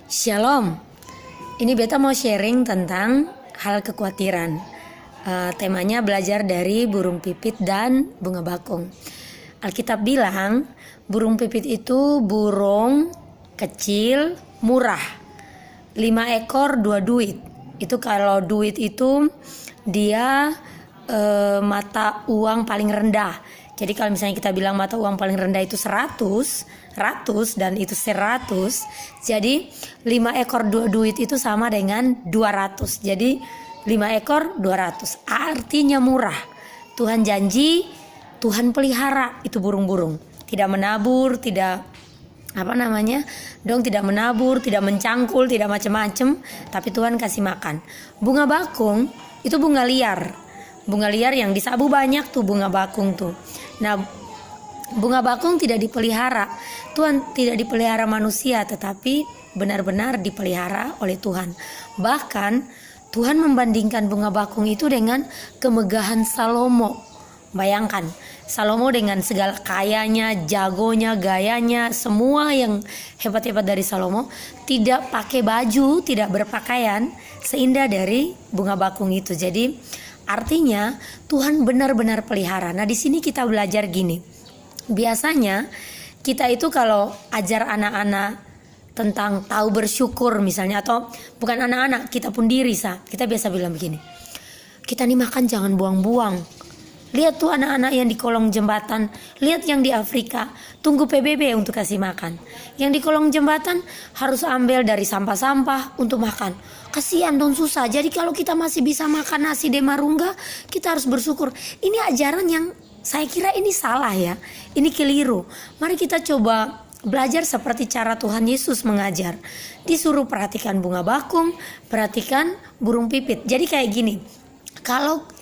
Shalom. Ini beta mau sharing tentang hal kekhawatiran. Temanya belajar dari burung pipit dan bunga bakung. Alkitab bilang burung pipit itu burung kecil, murah. 5 ekor 2 duit. Itu kalau duit itu dia mata uang paling rendah. Jadi kalau misalnya kita bilang mata uang paling rendah itu 100 dan itu 100, jadi 5 ekor 2 duit itu sama dengan 200. Jadi 5 ekor 200 artinya murah. Tuhan janji, Tuhan pelihara itu burung-burung. Tidak menabur, tidak tidak menabur, tidak mencangkul, tidak macam-macam, tapi Tuhan kasih makan. Bunga bakung itu bunga liar. Bunga liar yang disabu banyak tuh bunga bakung tuh. Nah, bunga bakung tidak dipelihara. Tuhan tidak dipelihara manusia, tetapi benar-benar dipelihara oleh Tuhan. Bahkan Tuhan membandingkan bunga bakung itu dengan kemegahan Salomo. Bayangkan, Salomo dengan segala kayanya, jagonya, gayanya, semua yang hebat-hebat dari Salomo, tidak pakai baju, tidak berpakaian seindah dari bunga bakung itu. Jadi artinya Tuhan benar-benar pelihara. Nah, di sini kita belajar gini. Biasanya kita itu kalau ajar anak-anak tentang tahu bersyukur misalnya, atau bukan anak-anak, kita pun diri kita biasa bilang begini. Kita nih makan jangan buang-buang. Lihat tuh anak-anak yang di kolong jembatan, lihat yang di Afrika, tunggu PBB untuk kasih makan. Yang di kolong jembatan harus ambil dari sampah-sampah untuk makan. Kasihan dong, susah. Jadi kalau kita masih bisa makan nasi demarungga, kita harus bersyukur. Ini ajaran yang saya kira ini salah ya. Ini keliru. Mari kita coba belajar seperti cara Tuhan Yesus mengajar. Disuruh perhatikan bunga bakung, perhatikan burung pipit. Jadi kayak gini.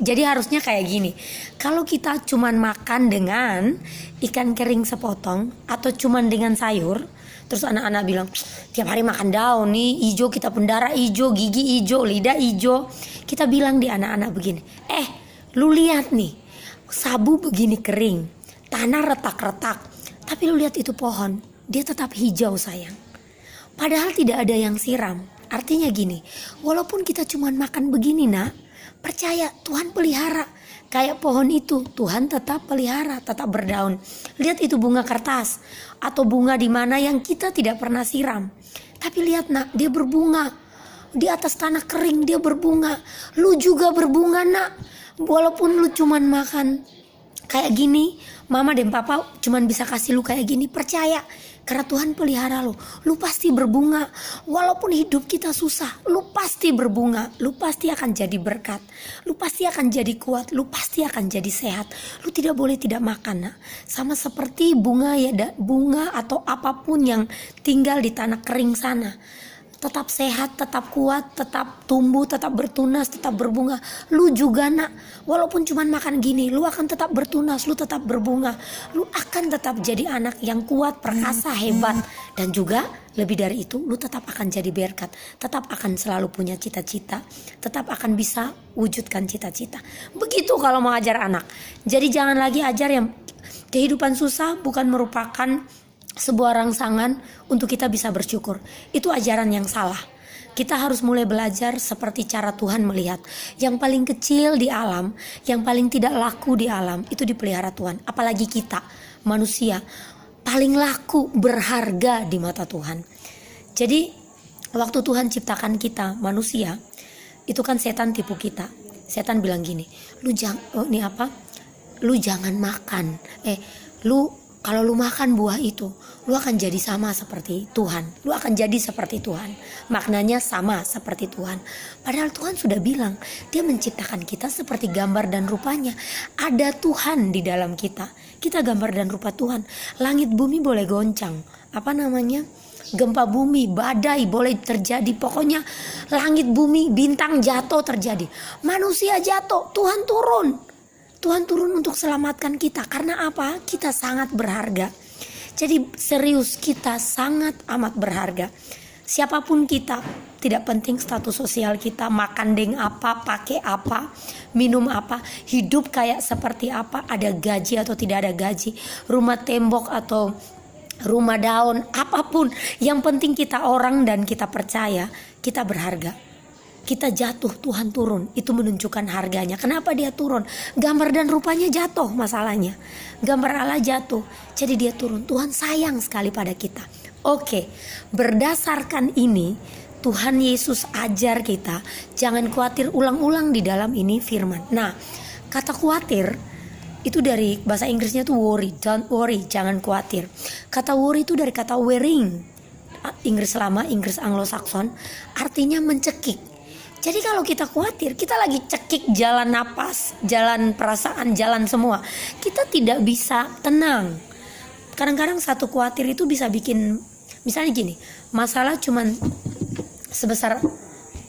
Jadi harusnya kayak gini. Kalau kita cuman makan dengan ikan kering sepotong atau cuman dengan sayur, terus anak-anak bilang tiap hari makan daun nih, hijau, kita pun darah hijau, gigi hijau, lidah hijau. Kita bilang di anak-anak begini, lu lihat nih, sabu begini kering, tanah retak-retak, tapi lu lihat itu pohon, dia tetap hijau sayang. Padahal tidak ada yang siram. Artinya gini, walaupun kita cuman makan begini nak, percaya Tuhan pelihara. Kayak pohon itu Tuhan tetap pelihara, tetap berdaun. Lihat itu bunga kertas atau bunga di mana yang kita tidak pernah siram. Tapi lihat nak, dia berbunga. Di atas tanah kering dia berbunga. Lu juga berbunga nak. Walaupun lu cuman makan kayak gini, mama dan papa cuman bisa kasih lu kayak gini, percaya. Karena Tuhan pelihara lu pasti berbunga. Walaupun hidup kita susah, lu pasti berbunga. Lu pasti akan jadi berkat. Lu pasti akan jadi kuat. Lu pasti akan jadi sehat. Lu tidak boleh tidak makan. Nah. Sama seperti bunga bunga atau apapun yang tinggal di tanah kering sana. Tetap sehat, tetap kuat, tetap tumbuh, tetap bertunas, tetap berbunga. Lu juga nak, walaupun cuman makan gini, lu akan tetap bertunas, lu tetap berbunga. Lu akan tetap jadi anak yang kuat, perkasa, hebat. Dan juga lebih dari itu, lu tetap akan jadi berkat. Tetap akan selalu punya cita-cita. Tetap akan bisa wujudkan cita-cita. Begitu kalau mau ajar anak. Jadi jangan lagi ajar yang kehidupan susah bukan merupakan sebuah rangsangan untuk kita bisa bersyukur. Itu ajaran yang salah. Kita harus mulai belajar seperti cara Tuhan melihat. Yang paling kecil di alam, yang paling tidak laku di alam, itu dipelihara Tuhan. Apalagi kita, manusia, paling laku, berharga di mata Tuhan. Jadi waktu Tuhan ciptakan kita, manusia, itu kan setan tipu kita. Setan bilang gini, lu jangan makan. Kalau lu makan buah itu, lu akan jadi sama seperti Tuhan. Lu akan jadi seperti Tuhan. Maknanya sama seperti Tuhan. Padahal Tuhan sudah bilang, dia menciptakan kita seperti gambar dan rupanya. Ada Tuhan di dalam kita. Kita gambar dan rupa Tuhan. Langit bumi boleh goncang. Gempa bumi, badai boleh terjadi. Pokoknya langit bumi, bintang jatuh terjadi. Manusia jatuh, Tuhan turun. Tuhan turun untuk selamatkan kita. Karena apa? Kita sangat berharga. Jadi serius, kita sangat amat berharga. Siapapun kita, tidak penting status sosial kita, makan dengan apa, pakai apa, minum apa, hidup kayak seperti apa, ada gaji atau tidak ada gaji, rumah tembok atau rumah daun, apapun. Yang penting kita orang dan kita percaya kita berharga. Kita jatuh, Tuhan turun. Itu menunjukkan harganya. Kenapa dia turun? Gambar dan rupanya jatuh masalahnya. Gambar Allah jatuh, jadi dia turun. Tuhan sayang sekali pada kita. Oke, berdasarkan ini Tuhan Yesus ajar kita jangan khawatir, ulang-ulang di dalam ini firman. Nah, kata khawatir itu dari bahasa Inggrisnya tuh worry, don't worry, jangan khawatir. Kata worry itu dari kata worrying, Inggris lama, Inggris Anglo-Saxon, artinya mencekik. Jadi kalau kita khawatir, kita lagi cekik jalan napas, jalan perasaan, jalan semua. Kita tidak bisa tenang. Kadang-kadang satu khawatir itu bisa bikin, misalnya gini, masalah cuman sebesar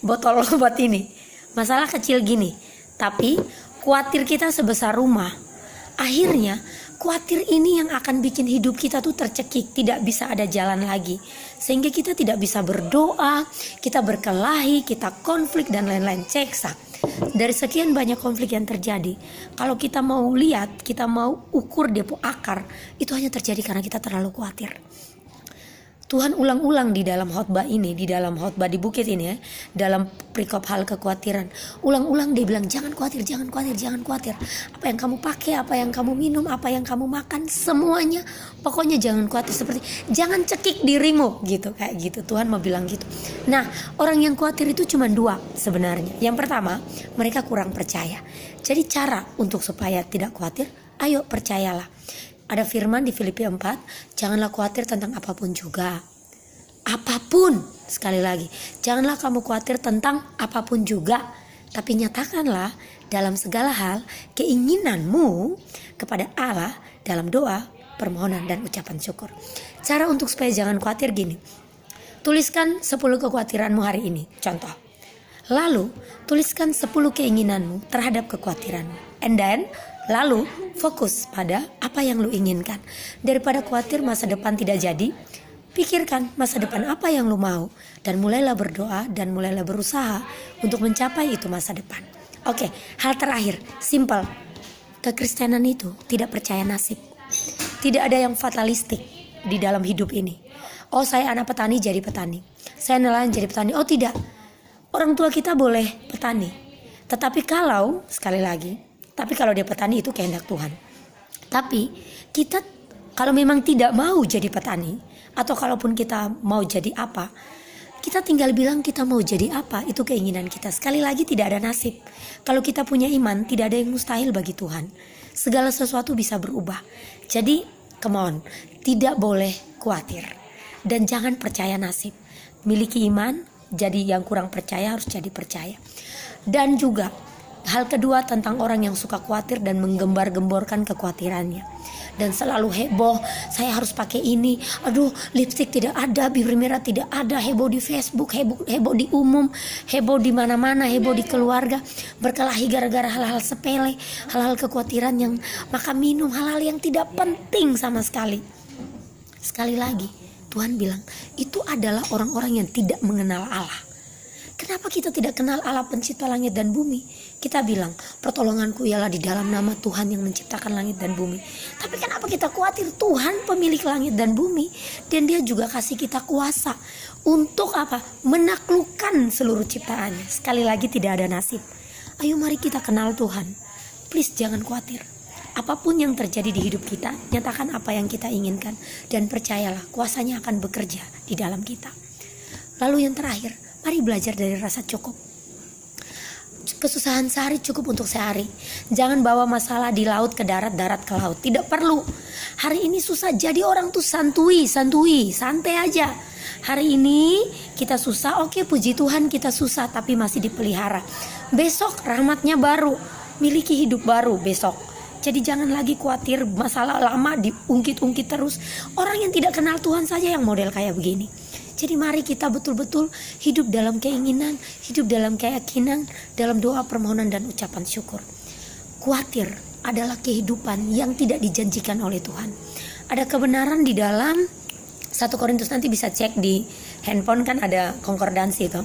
botol obat ini, masalah kecil gini, tapi khawatir kita sebesar rumah. Akhirnya khawatir ini yang akan bikin hidup kita tuh tercekik, tidak bisa ada jalan lagi. Sehingga kita tidak bisa berdoa, kita berkelahi, kita konflik dan lain-lain. Ceksa. Dari sekian banyak konflik yang terjadi, kalau kita mau lihat, kita mau ukur depo akar, itu hanya terjadi karena kita terlalu khawatir. Tuhan ulang-ulang di dalam khotbah ini, di dalam khotbah di bukit ini ya, dalam perikop hal kekhawatiran, ulang-ulang dia bilang jangan khawatir, jangan khawatir, jangan khawatir. Apa yang kamu pakai, apa yang kamu minum, apa yang kamu makan, semuanya pokoknya jangan khawatir, seperti jangan cekik dirimu gitu, kayak gitu. Tuhan mau bilang gitu. Nah, orang yang khawatir itu cuma dua sebenarnya. Yang pertama, mereka kurang percaya. Jadi cara untuk supaya tidak khawatir, ayo percayalah. Ada firman di Filipi 4, janganlah khawatir tentang apapun juga. Apapun, sekali lagi, janganlah kamu khawatir tentang apapun juga. Tapi nyatakanlah dalam segala hal keinginanmu kepada Allah dalam doa, permohonan, dan ucapan syukur. Cara untuk supaya jangan khawatir gini. Tuliskan 10 kekhawatiranmu hari ini, contoh. Lalu, tuliskan 10 keinginanmu terhadap kekhawatiranmu. And then, lalu fokus pada apa yang lu inginkan. Daripada khawatir masa depan tidak jadi, pikirkan masa depan apa yang lu mau. Dan mulailah berdoa dan mulailah berusaha untuk mencapai itu masa depan. Oke, hal terakhir, simple. Kekristenan itu tidak percaya nasib. Tidak ada yang fatalistik di dalam hidup ini. Oh, saya anak petani jadi petani, saya nelayan jadi petani. Oh tidak, orang tua kita boleh petani. Tetapi kalau, sekali lagi, tapi kalau dia petani itu kehendak Tuhan. Tapi kita kalau memang tidak mau jadi petani, atau kalaupun kita mau jadi apa, kita tinggal bilang kita mau jadi apa, itu keinginan kita. Sekali lagi tidak ada nasib. Kalau kita punya iman, tidak ada yang mustahil bagi Tuhan. Segala sesuatu bisa berubah. Jadi come on, tidak boleh khawatir. Dan jangan percaya nasib. Miliki iman, jadi yang kurang percaya harus jadi percaya. Dan juga hal kedua tentang orang yang suka khawatir dan menggembar-gemborkan kekhawatirannya. Dan selalu heboh, saya harus pakai ini. Aduh, lipstik tidak ada, bibir merah tidak ada. Heboh di Facebook, heboh di umum, heboh di mana-mana, heboh di keluarga. Berkelahi gara-gara hal-hal sepele, hal-hal kekhawatiran yang makan minum, hal-hal yang tidak penting sama sekali. Sekali lagi, Tuhan bilang, itu adalah orang-orang yang tidak mengenal Allah. Kenapa kita tidak kenal Allah pencipta langit dan bumi? Kita bilang, pertolonganku ialah di dalam nama Tuhan yang menciptakan langit dan bumi. Tapi kenapa kita khawatir? Tuhan pemilik langit dan bumi, dan dia juga kasih kita kuasa untuk apa? Menaklukkan seluruh ciptaannya. Sekali lagi tidak ada nasib. Ayo mari kita kenal Tuhan. Please jangan khawatir. Apapun yang terjadi di hidup kita, nyatakan apa yang kita inginkan. Dan percayalah, kuasanya akan bekerja di dalam kita. Lalu yang terakhir, mari belajar dari rasa cukup. Kesusahan sehari cukup untuk sehari. Jangan bawa masalah di laut ke darat, darat ke laut. Tidak perlu. Hari ini susah, jadi orang tuh santai aja. Hari ini kita susah, oke, puji Tuhan kita susah, tapi masih dipelihara. Besok rahmatnya baru, miliki hidup baru besok. Jadi jangan lagi khawatir masalah lama diungkit-ungkit terus. Orang yang tidak kenal Tuhan saja yang model kayak begini. Jadi mari kita betul-betul hidup dalam keinginan, hidup dalam keyakinan, dalam doa, permohonan, dan ucapan syukur. Khawatir adalah kehidupan yang tidak dijanjikan oleh Tuhan. Ada kebenaran di dalam 1 Korintus, nanti bisa cek di handphone kan ada konkordansi itu.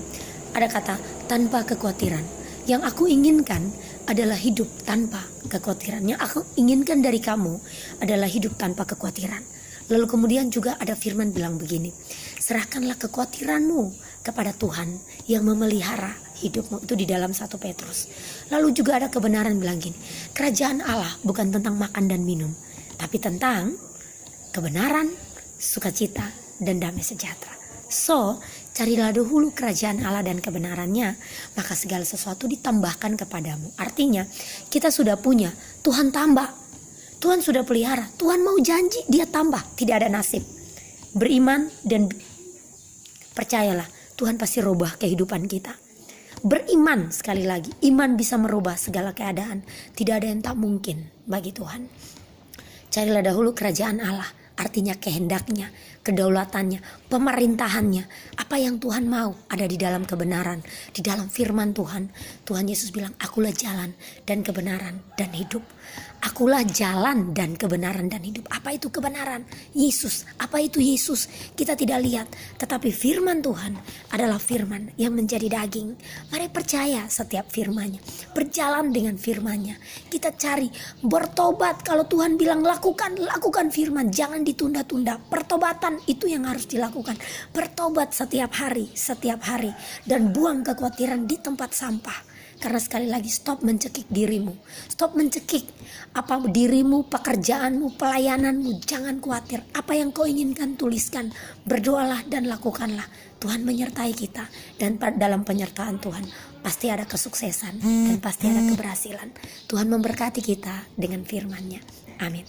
Ada kata tanpa kekhawatiran. Yang aku inginkan adalah hidup tanpa kekhawatiran. Yang aku inginkan dari kamu adalah hidup tanpa kekhawatiran. Lalu kemudian juga ada firman bilang begini, serahkanlah kekhawatiranmu kepada Tuhan yang memelihara hidupmu. Itu di dalam 1 Petrus. Lalu juga ada kebenaran bilang gini, kerajaan Allah bukan tentang makan dan minum, tapi tentang kebenaran, sukacita, dan damai sejahtera. So, carilah dahulu kerajaan Allah dan kebenarannya, maka segala sesuatu ditambahkan kepadamu. Artinya, kita sudah punya, Tuhan tambah. Tuhan sudah pelihara, Tuhan mau janji, dia tambah, tidak ada nasib. Beriman dan percayalah, Tuhan pasti rubah kehidupan kita. Beriman, sekali lagi, iman bisa merubah segala keadaan. Tidak ada yang tak mungkin bagi Tuhan. Carilah dahulu kerajaan Allah, artinya kehendaknya, kedaulatannya, pemerintahannya. Apa yang Tuhan mau ada di dalam kebenaran, di dalam firman Tuhan. Tuhan Yesus bilang, akulah jalan dan kebenaran dan hidup. Akulah jalan dan kebenaran dan hidup. Apa itu kebenaran? Yesus. Apa itu Yesus? Kita tidak lihat. Tetapi firman Tuhan adalah firman yang menjadi daging. Mari percaya setiap firman-Nya. Berjalan dengan firman-Nya. Kita cari bertobat. Kalau Tuhan bilang lakukan firman. Jangan ditunda-tunda. Pertobatan itu yang harus dilakukan. Bertobat setiap hari. Dan buang kekhawatiran di tempat sampah. Karena sekali lagi stop mencekik dirimu. Stop mencekik apa dirimu, pekerjaanmu, pelayananmu. Jangan khawatir. Apa yang kau inginkan tuliskan. Berdoalah dan lakukanlah. Tuhan menyertai kita. Dan dalam penyertaan Tuhan pasti ada kesuksesan. Dan pasti ada keberhasilan. Tuhan memberkati kita dengan firman-Nya. Amin.